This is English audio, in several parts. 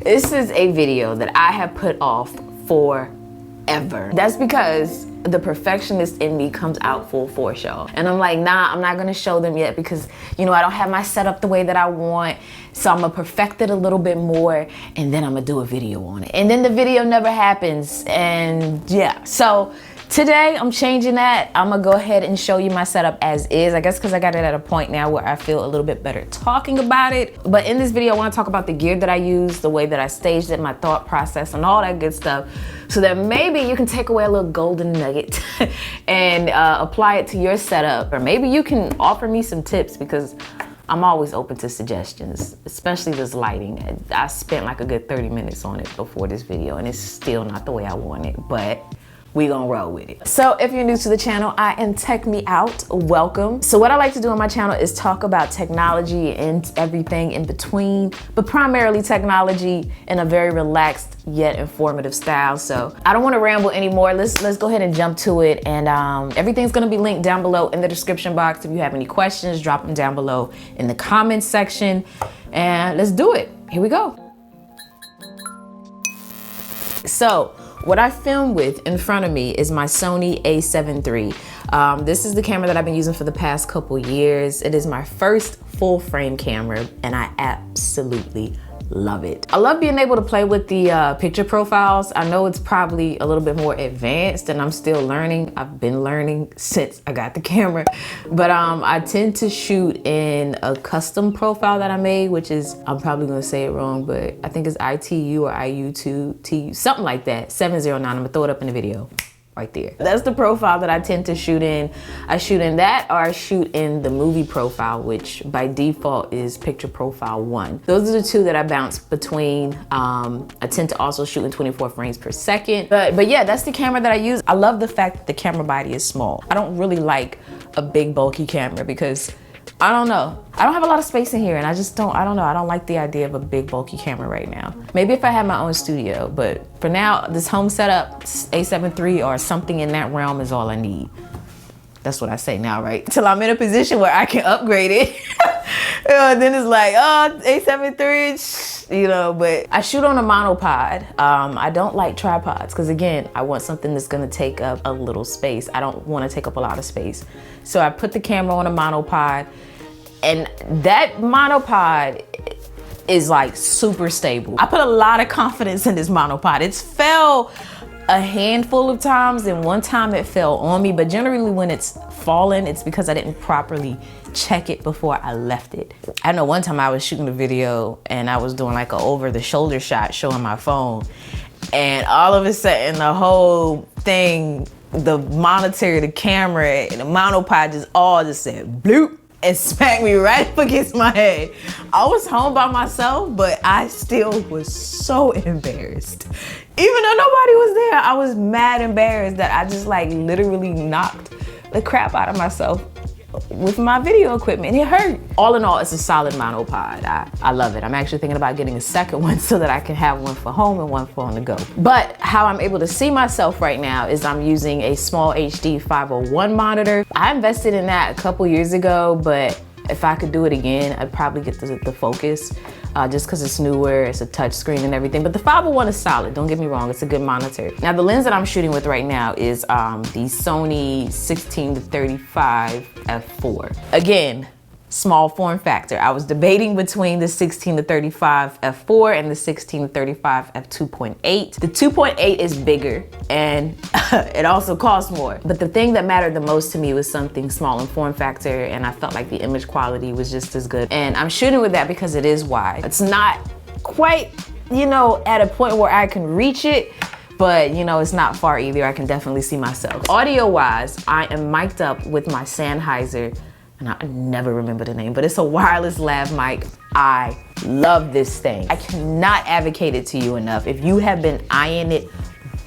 This is a video that I have put off forever. That's because the perfectionist in me comes out full force, y'all. And I'm like, nah, I'm not gonna show them yet because, you know, I don't have my setup the way that I want. So I'm gonna perfect it a little bit more and then I'm gonna do a video on it. And then the video never happens, and yeah. So today I'm changing that. I'm gonna go ahead and show you my setup as is. I guess because I got it at a point now where I feel a little bit better talking about it. But in this video, I wanna talk about the gear that I use, the way that I staged it, my thought process, and all that good stuff, so that maybe you can take away a little golden nugget and apply it to your setup. Or maybe you can offer me some tips, because I'm always open to suggestions, especially this lighting. I spent like a good 30 minutes on it before this video, and it's still not the way I want it, but we gonna roll with it. So if you're new to the channel, I am Tech Me Out, welcome. So what I like to do on my channel is talk about technology and everything in between, but primarily technology in a very relaxed yet informative style. So I don't wanna ramble anymore. Let's go ahead and jump to it. And everything's gonna be linked down below in the description box. If you have any questions, drop them down below in the comments section, and let's do it. Here we go. So, what I film with in front of me is my Sony A7III. This is the camera that I've been using for the past couple years. It is my first full frame camera, and I absolutely love it. I love being able to play with the picture profiles. I know it's probably a little bit more advanced, and I'm still learning. I've been learning since I got the camera, but I tend to shoot in a custom profile that I made, which is, I'm probably gonna say it wrong, but I think it's ITU or IU2TU, something like that, 709. I'm gonna throw it up in the video. Right there. That's the profile that I tend to shoot in. I shoot in that, or I shoot in the movie profile, which by default is picture profile 1. Those are the two that I bounce between. I tend to also shoot in 24 frames per second. But yeah, that's the camera that I use. I love the fact that the camera body is small. I don't really like a big bulky camera because I don't know. I don't have a lot of space in here, and I don't know. I don't like the idea of a big bulky camera right now. Maybe if I had my own studio, but for now, this home setup, A7III or something in that realm is all I need. That's what I say now, right? Till I'm in a position where I can upgrade it. Then it's like, oh, A7III, you know, but I shoot on a monopod. I don't like tripods because, again, I want something that's gonna take up a little space. I don't wanna take up a lot of space. So I put the camera on a monopod, and that monopod is like super stable. I put a lot of confidence in this monopod. It's fell a handful of times, and one time it fell on me, but generally when it's fallen, it's because I didn't properly check it before I left it. I know one time I was shooting a video and I was doing like a over the shoulder shot showing my phone, and all of a sudden the whole thing, the monitor, the camera, and the monopod just said bloop and smacked me right up against my head. I was home by myself, but I still was so embarrassed. Even though nobody was there, I was mad embarrassed that I just like literally knocked the crap out of myself with my video equipment. It hurt. All in all, it's a solid monopod. I love it. I'm actually thinking about getting a second one so that I can have one for home and one for on the go. But how I'm able to see myself right now is I'm using a SmallHD 501 monitor. I invested in that a couple years ago, but if I could do it again, I'd probably get the Focus, just because it's newer, it's a touch screen and everything. But the 501 is solid, don't get me wrong, it's a good monitor. Now the lens that I'm shooting with right now is the Sony 16-35 f4. Again, small form factor. I was debating between the 16-35 f4 and the 16-35 f2.8. The 2.8 is bigger, and it also costs more. But the thing that mattered the most to me was something small in form factor, and I felt like the image quality was just as good. And I'm shooting with that because it is wide. It's not quite, you know, at a point where I can reach it, but you know, it's not far either. I can definitely see myself. Audio-wise, I am mic'd up with my Sennheiser, and I never remember the name, but it's a wireless lav mic. I love this thing. I cannot advocate it to you enough. If you have been eyeing it,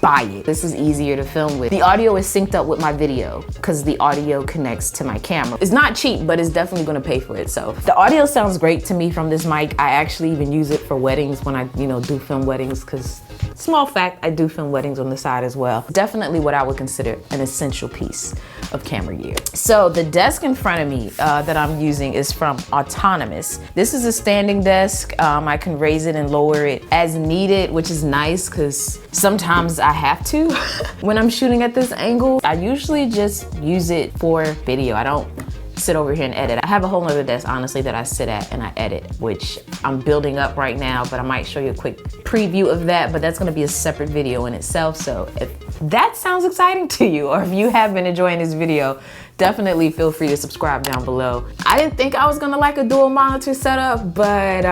buy it. This is easier to film with. The audio is synced up with my video because the audio connects to my camera. It's not cheap, but it's definitely gonna pay for itself. The audio sounds great to me from this mic. I actually even use it for weddings when I, do film weddings, because small fact, I do film weddings on the side as well. Definitely what I would consider an essential piece of camera gear. So the desk in front of me that I'm using is from Autonomous. This is a standing desk. I can raise it and lower it as needed, which is nice because sometimes I have to when I'm shooting at this angle. I usually just use it for video. I don't sit over here and edit. I have a whole nother desk, honestly, that I sit at and I edit, which I'm building up right now, but I might show you a quick preview of that, but that's gonna be a separate video in itself. So if that sounds exciting to you, or if you have been enjoying this video, definitely feel free to subscribe down below. I didn't think I was gonna like a dual monitor setup, but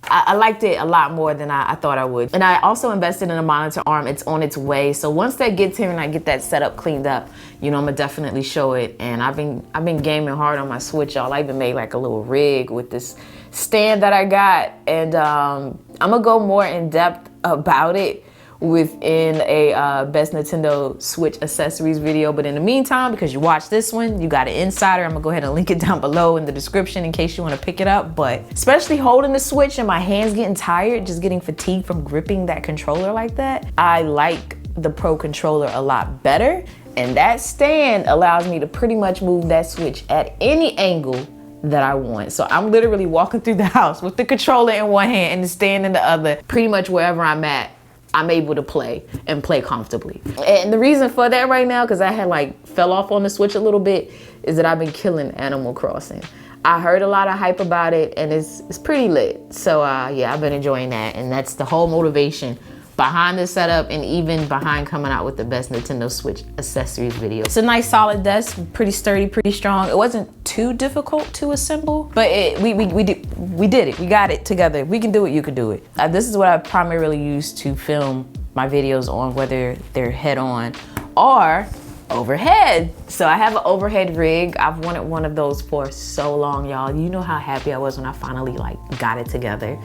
I liked it a lot more than I thought I would. And I also invested in a monitor arm. It's on its way. So once that gets here and I get that setup cleaned up, I'm gonna definitely show it. And I've been gaming hard on my Switch, y'all. I even made like a little rig with this stand that I got. And I'm gonna go more in depth about it within a Best Nintendo Switch Accessories video. But in the meantime, because you watched this one, you got an insider. I'm gonna go ahead and link it down below in the description in case you wanna pick it up. But especially holding the Switch and my hands getting tired, just getting fatigued from gripping that controller like that, I like the Pro controller a lot better. And that stand allows me to pretty much move that Switch at any angle that I want. So I'm literally walking through the house with the controller in one hand and the stand in the other. Pretty much wherever I'm at, I'm able to play and play comfortably. And the reason for that right now, because I had fell off on the Switch a little bit, is that I've been killing Animal Crossing. I heard a lot of hype about it and it's pretty lit. So yeah, I've been enjoying that, and that's the whole motivation behind the setup and even behind coming out with the Best Nintendo Switch Accessories video. It's a nice solid desk, pretty sturdy, pretty strong. It wasn't too difficult to assemble, but we did it. We got it together. We can do it, you can do it. This is what I primarily use to film my videos on, whether they're head on or overhead. So I have an overhead rig. I've wanted one of those for so long, y'all. You know how happy I was when I finally got it together.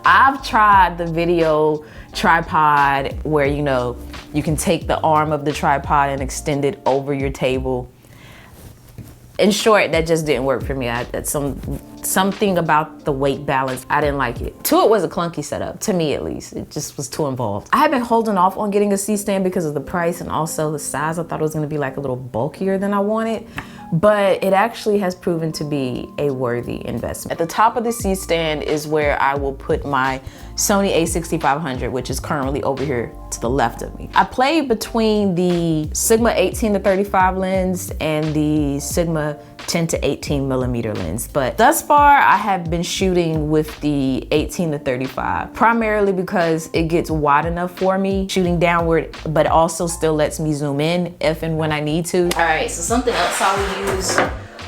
I've tried the video tripod where you can take the arm of the tripod and extend it over your table. In short, that just didn't work for me. That's something about the weight balance. I didn't like it. It was a clunky setup, to me at least. It just was too involved. I have been holding off on getting a C-stand because of the price and also the size. I thought it was gonna be a little bulkier than I wanted, but it actually has proven to be a worthy investment. At the top of the C-stand is where I will put my Sony A6500, which is currently over here to the left of me. I play between the Sigma 18-35 lens and the Sigma 10 to 18 millimeter lens, but thus far I have been shooting with the 18-35, primarily because it gets wide enough for me shooting downward, but also still lets me zoom in if and when I need to. All right, so something else I would use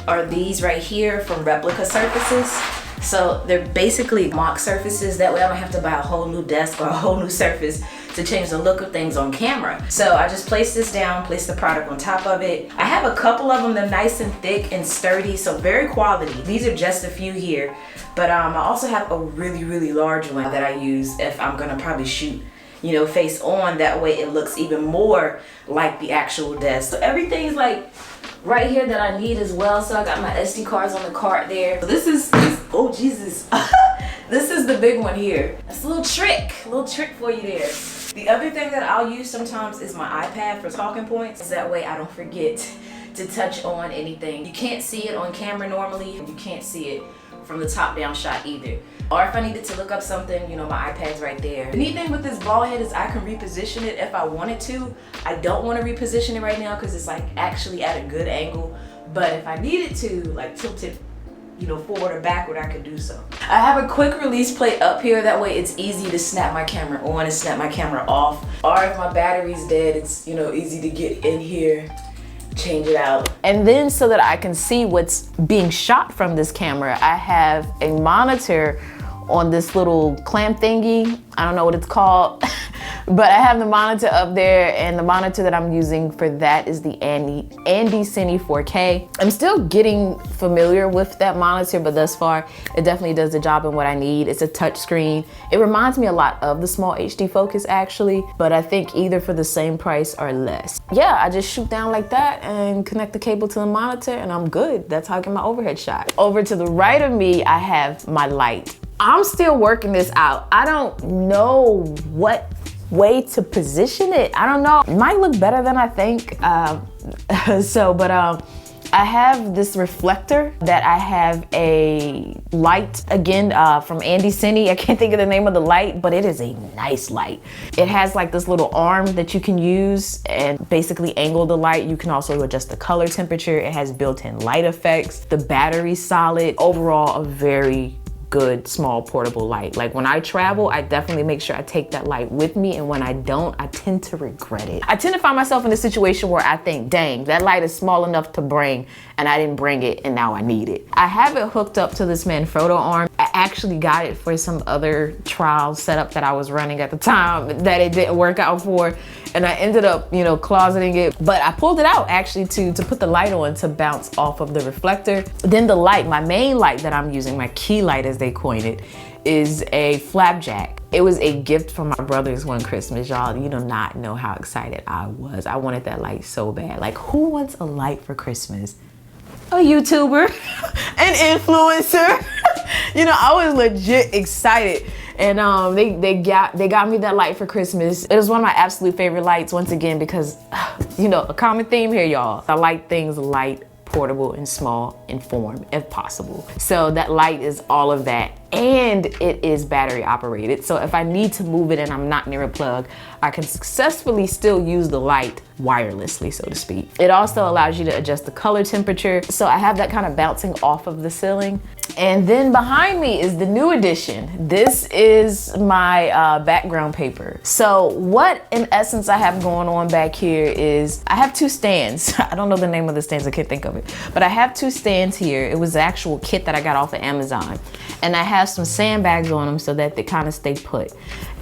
are these right here from Replica Surfaces. So they're basically mock surfaces. That way I don't have to buy a whole new desk or a whole new surface to change the look of things on camera. So I just place this down, place the product on top of it. I have a couple of them. They're nice and thick and sturdy, so very quality. These are just a few here, but I also have a really, really large one that I use if I'm gonna probably shoot face on. That way it looks even more like the actual desk. So everything's right here that I need as well. So I got my SD cards on the cart there. So this is, oh Jesus. This is the big one here. That's a little trick for you there. The other thing that I'll use sometimes is my iPad for talking points. That way I don't forget to touch on anything. You can't see it on camera normally, and you can't see it from the top down shot either. Or if I needed to look up something, my iPad's right there. The neat thing with this ball head is I can reposition it if I wanted to. I don't want to reposition it right now because it's actually at a good angle. But if I needed to tilt it forward or backward, I could do so. I have a quick release plate up here. That way it's easy to snap my camera on and snap my camera off. Or if my battery's dead, it's easy to get in here, change it out. And then so that I can see what's being shot from this camera, I have a monitor on this little clamp thingy. I don't know what it's called, but I have the monitor up there, and the monitor that I'm using for that is the AndyCine 4K. I'm still getting familiar with that monitor, but thus far, it definitely does the job and what I need. It's a touch screen. It reminds me a lot of the SmallHD Focus actually, but I think either for the same price or less. Yeah, I just shoot down like that and connect the cable to the monitor and I'm good. That's how I get my overhead shot. Over to the right of me, I have my light. I'm still working this out. I don't know what way to position it. I don't know. It might look better than I think. I have this reflector that I have a light, again, from AndyCine. I can't think of the name of the light, but it is a nice light. It has like this little arm that you can use and basically angle the light. You can also adjust the color temperature. It has built-in light effects. The battery's solid. Overall, a very good small portable light. Like when I travel, I definitely make sure I take that light with me, and when I don't, I tend to regret it. I tend to find myself in a situation where I think, dang, that light is small enough to bring and I didn't bring it and now I need it. I have it hooked up to this Manfrotto Arm. I actually got it for some other trial setup that I was running at the time that it didn't work out for, and I ended up, you know, closeting it. But I pulled it out actually to put the light on to bounce off of the reflector. Then the light, my main light that I'm using, my key light as they coin it, is a Flapjack. It was a gift from my brothers one Christmas, y'all. You do not know how excited I was. I wanted that light so bad. Like, who wants a light for Christmas? A YouTuber, an influencer. You know, I was legit excited. And they got me that light for Christmas. It was one of my absolute favorite lights, once again, because, you know, a common theme here, y'all. I like things light, portable, and small in form, if possible. So that light is all of that. And it is battery operated. So if I need to move it and I'm not near a plug, I can successfully still use the light wirelessly, so to speak. It also allows you to adjust the color temperature. So I have that kind of bouncing off of the ceiling. And then behind me is the new addition. This is my background paper. So what in essence I have going on back here is I have two stands. I don't know the name of the stands, I can't think of it. But I have two stands here. It was the actual kit that I got off of Amazon. And I have some sandbags on them so that they kind of stay put.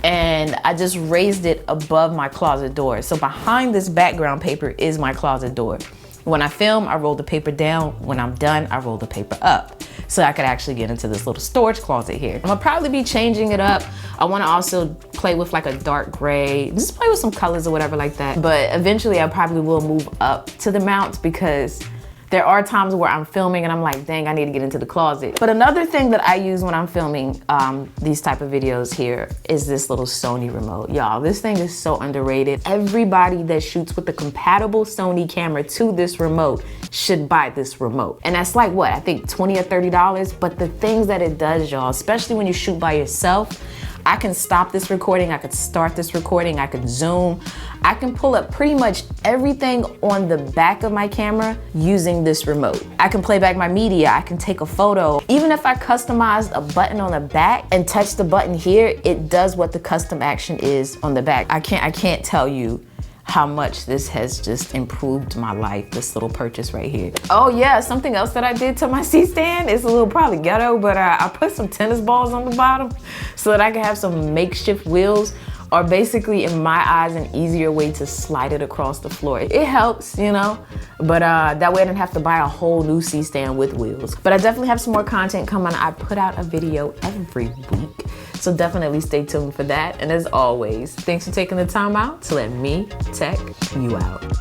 And I just raised it above my closet door. So behind this background paper is my closet door. When I film, I roll the paper down. When I'm done, I roll the paper up, so I could actually get into this little storage closet here. I'm gonna probably be changing it up. I wanna also play with like a dark gray, just play with some colors or whatever like that. But eventually I probably will move up to the mounts, because there are times where I'm filming and I'm like, dang, I need to get into the closet. But another thing that I use when I'm filming these type of videos here is this little Sony remote. Y'all, this thing is so underrated. Everybody that shoots with the compatible Sony camera to this remote should buy this remote. And that's like what, I think $20 or $30. But the things that it does, y'all, especially when you shoot by yourself, I can stop this recording, I could start this recording, I could zoom. I can pull up pretty much everything on the back of my camera using this remote. I can play back my media, I can take a photo. Even if I customized a button on the back and touch the button here, it does what the custom action is on the back. I can't tell you how much this has just improved my life, this little purchase right here. Oh yeah, something else that I did to my C-stand, it's a little probably ghetto, but I put some tennis balls on the bottom so that I can have some makeshift wheels, or basically, in my eyes, an easier way to slide it across the floor. It helps, you know, but that way I didn't have to buy a whole new C-stand with wheels. But I definitely have some more content coming. I put out a video every week, so definitely stay tuned for that. And as always, thanks for taking the time out to let me tech you out.